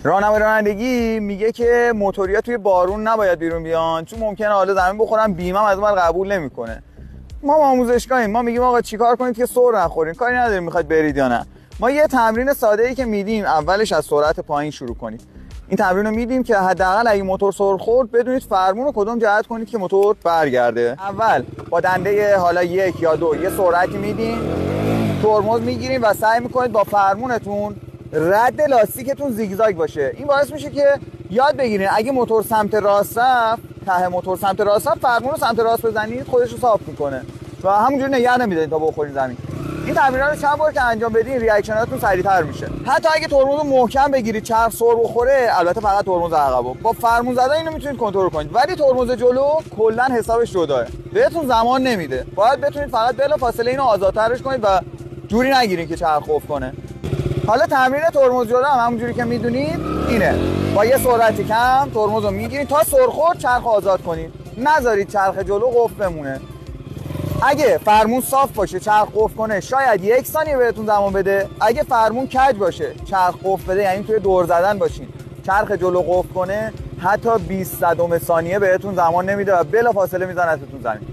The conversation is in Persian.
راهنمای رانندگی میگه که موتوریا توی بارون نباید بیرون بیان، چون ممکنه حالا زمین بخورن، بیمه از اون قبول نمیکنه. ما آموزشگاهیم، ما میگیم آقا چیکار کنید که سر نخورین، کاری نداریم میخواید برید یا نه. ما یه تمرین ساده ای که میدیم، اولش از سرعت پایین شروع کنید. این تمرین رو میدیم که حداقل اگه موتور سر خورد بدونید فرمون رو کدوم جهت کنید که موتور برگرده. اول با دنده حالا 1 یا 2 یه سرعتی میدین، ترمز میگیرین و سعی میکنید با فرمونتون رد لاستیکتون زیگزاگ باشه. این باعث میشه که یاد بگیرین اگه موتور سمت راست رفت، ته موتور سمت راست رفت، فرمون رو سمت راست بزنید خودش رو صاف میکنه و همونجوری نگه نمیدارین تا بخورین زمین. این تمرین‌ها رو چند بار که انجام بدین ریاکشناتون سریع‌تر میشه. حتی اگه ترمز رو محکم بگیرید چرخ سر بخوره، البته فقط ترمز عقبو با فرمون زدن اینو میتونید کنترل کنید، ولی ترمز جلو کلا حسابش جداه، بهتون زمان نمیده. باید بتونید فقط بلافاصله اینو آزادترش کنید و جوری نگیرین که چرخ افت کنه. حالا تمرین ترمز جلو هم همونجوری که میدونید اینه، با یه سرعتی کم ترمز رو میگیرید تا سرخورد چرخ آزاد کنید، نذارید چرخ جلو قفل بمونه. اگه فرمون صاف باشه چرخ قفل کنه شاید 1 ثانیه بهتون زمان بده، اگه فرمون کج باشه چرخ قفل بده یعنی توی دور زدن باشین چرخ جلو قفل کنه حتی 20 صدم ثانیه بهتون زمان نمیده و بلافاصله میزنتتون زمین.